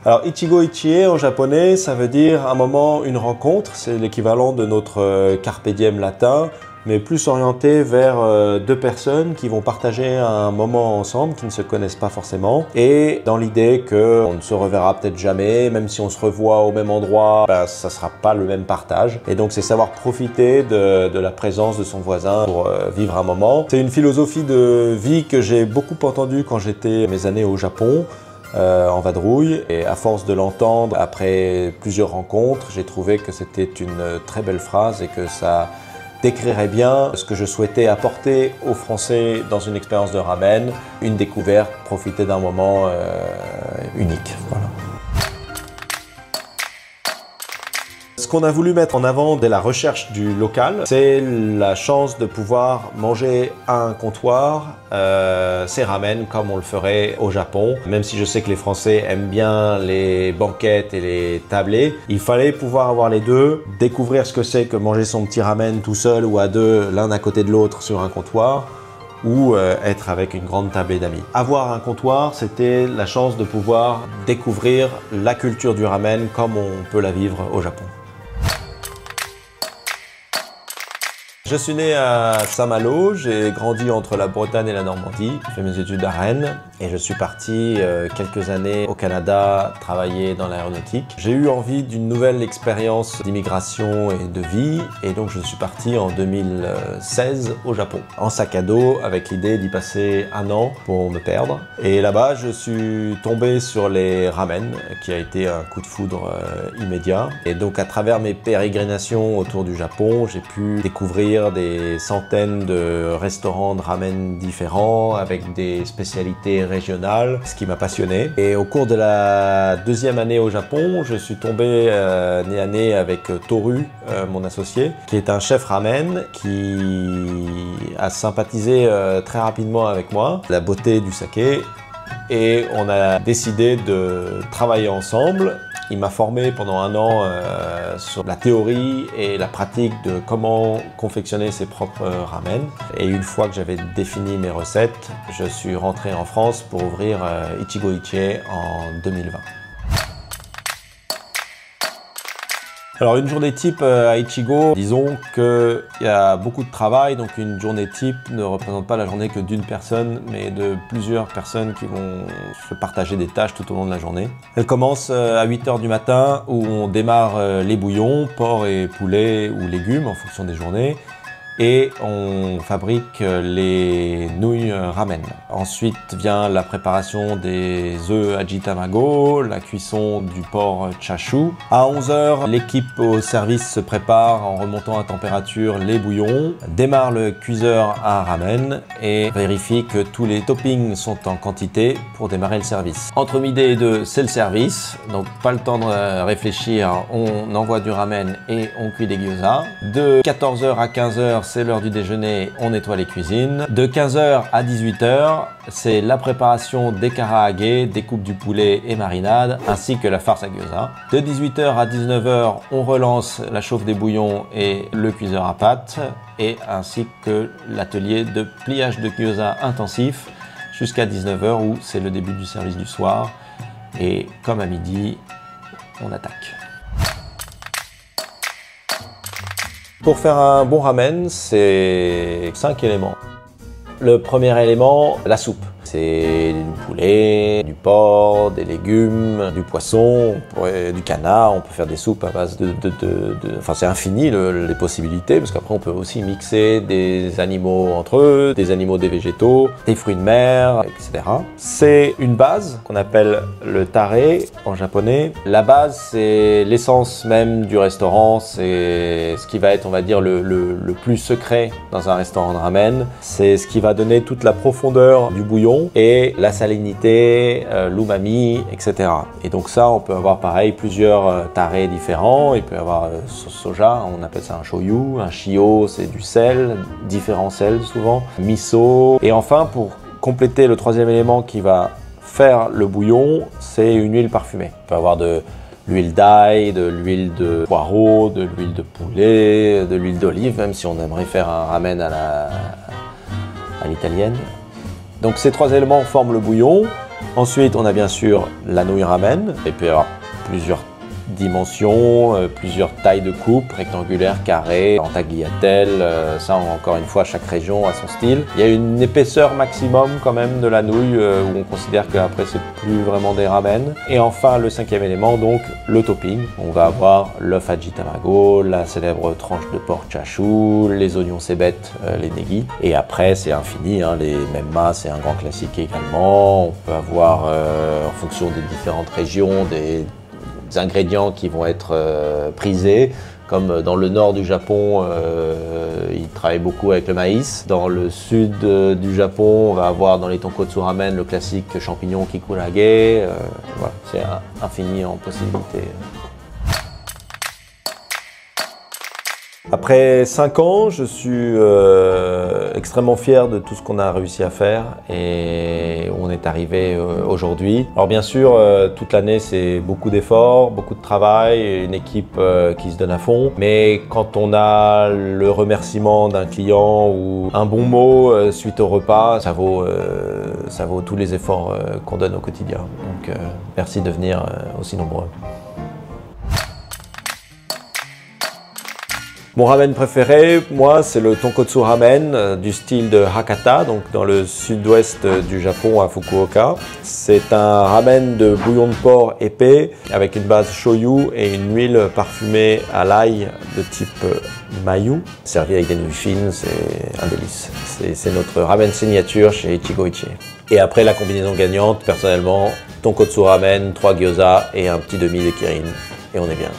Alors Ichigo Ichie en japonais, ça veut dire un moment, une rencontre. C'est l'équivalent de notre carpe diem latin, mais plus orienté vers deux personnes qui vont partager un moment ensemble, qui ne se connaissent pas forcément, et dans l'idée qu'on ne se reverra peut-être jamais, même si on se revoit au même endroit, ben, ça ne sera pas le même partage. Et donc c'est savoir profiter de la présence de son voisin pour vivre un moment. C'est une philosophie de vie que j'ai beaucoup entendue quand j'étais mes années au Japon. En vadrouille, et à force de l'entendre après plusieurs rencontres, j'ai trouvé que c'était une très belle phrase et que ça décrirait bien ce que je souhaitais apporter aux Français dans une expérience de ramen, une découverte, profiter d'un moment unique. Voilà. Ce qu'on a voulu mettre en avant dès la recherche du local, c'est la chance de pouvoir manger à un comptoir ces ramen comme on le ferait au Japon. Même si je sais que les Français aiment bien les banquettes et les tablés, il fallait pouvoir avoir les deux, découvrir ce que c'est que manger son petit ramen tout seul ou à deux, l'un à côté de l'autre sur un comptoir, ou être avec une grande tablée d'amis. Avoir un comptoir, c'était la chance de pouvoir découvrir la culture du ramen comme on peut la vivre au Japon. Je suis né à Saint-Malo, j'ai grandi entre la Bretagne et la Normandie, j'ai fait mes études à Rennes et je suis parti quelques années au Canada travailler dans l'aéronautique. J'ai eu envie d'une nouvelle expérience d'immigration et de vie et donc je suis parti en 2016 au Japon en sac à dos avec l'idée d'y passer un an pour me perdre. Et là-bas je suis tombé sur les ramen qui a été un coup de foudre immédiat. Et donc à travers mes pérégrinations autour du Japon, j'ai pu découvrir des centaines de restaurants de ramen différents avec des spécialités régionales, ce qui m'a passionné. Et au cours de la deuxième année au Japon, je suis tombé nez à nez avec Toru, mon associé, qui est un chef ramen qui a sympathisé très rapidement avec moi, la beauté du saké, et on a décidé de travailler ensemble. Il m'a formé pendant un an sur la théorie et la pratique de comment confectionner ses propres ramen. Et une fois que j'avais défini mes recettes, je suis rentré en France pour ouvrir Ichigo Ichie en 2020. Alors une journée type à Ichigo, disons qu'il y a beaucoup de travail, donc une journée type ne représente pas la journée que d'une personne, mais de plusieurs personnes qui vont se partager des tâches tout au long de la journée. Elle commence à 8 h du matin où on démarre les bouillons, porc et poulet ou légumes en fonction des journées. Et on fabrique les nouilles ramen. Ensuite vient la préparation des œufs ajitamago, la cuisson du porc chashu. À 11 h, l'équipe au service se prépare en remontant à température les bouillons, démarre le cuiseur à ramen et vérifie que tous les toppings sont en quantité pour démarrer le service. Entre midi et 2, c'est le service, donc pas le temps de réfléchir, on envoie du ramen et on cuit des gyoza. De 14 h à 15 h, c'est l'heure du déjeuner, on nettoie les cuisines. De 15 h à 18 h, c'est la préparation des karaage, découpe du poulet et marinade, ainsi que la farce à gyoza. De 18 h à 19 h, on relance la chauffe des bouillons et le cuiseur à pâte, et ainsi que l'atelier de pliage de gyoza intensif jusqu'à 19 h où c'est le début du service du soir. Et comme à midi, on attaque. Pour faire un bon ramen, c'est 5 éléments. Le premier élément, la soupe. C'est du poulet, du porc, des légumes, du poisson, du canard. On peut faire des soupes à base Enfin, c'est infini les possibilités, parce qu'après on peut aussi mixer des animaux entre eux, des animaux, des végétaux, des fruits de mer, etc. C'est une base qu'on appelle le tare en japonais. La base, c'est l'essence même du restaurant. C'est ce qui va être, on va dire, le plus secret dans un restaurant de ramen. C'est ce qui va donner toute la profondeur du bouillon et la salinité, l'umami, etc. Et donc ça, on peut avoir pareil plusieurs tares différents. Il peut y avoir soja, on appelle ça un shoyu, un shio, c'est du sel, différents sels souvent, miso. Et enfin, pour compléter le troisième élément qui va faire le bouillon, c'est une huile parfumée. On peut avoir de l'huile d'ail, de l'huile de poireau, de l'huile de poulet, de l'huile d'olive, même si on aimerait faire un ramen à l'italienne. Donc ces trois éléments forment le bouillon. Ensuite, on a bien sûr la nouille ramen. Il peut y avoir plusieurs dimensions, plusieurs tailles de coupe, rectangulaire, carré, en tagliatelle, ça encore une fois chaque région a son style. Il y a une épaisseur maximum quand même de la nouille où on considère qu'après c'est plus vraiment des ramen. Et enfin le cinquième élément, donc le topping. On va avoir l'œuf Haji Tamago, la célèbre tranche de porc chachou, les oignons cébet, les negi. Et après c'est infini, hein, les memma c'est un grand classique également. On peut avoir en fonction des différentes régions des ingrédients qui vont être prisés, comme dans le nord du Japon, ils travaillent beaucoup avec le maïs. Dans le sud du Japon, on va avoir dans les tonkotsu ramen le classique champignon kikurage. Voilà, c'est infini en possibilités. Après 5 ans, je suis extrêmement fier de tout ce qu'on a réussi à faire et où on est arrivé aujourd'hui. Alors bien sûr, toute l'année c'est beaucoup d'efforts, beaucoup de travail, une équipe qui se donne à fond. Mais quand on a le remerciement d'un client ou un bon mot suite au repas, ça vaut tous les efforts qu'on donne au quotidien. Donc merci de venir aussi nombreux. Mon ramen préféré, moi, c'est le tonkotsu ramen du style de Hakata, donc dans le sud-ouest du Japon à Fukuoka. C'est un ramen de bouillon de porc épais avec une base shoyu et une huile parfumée à l'ail de type mayu. Servi avec des nouilles fines, c'est un délice. C'est notre ramen signature chez Ichigo Ichie. Et après la combinaison gagnante, personnellement, tonkotsu ramen, 3 gyoza et un petit demi de kirin. Et on est bien.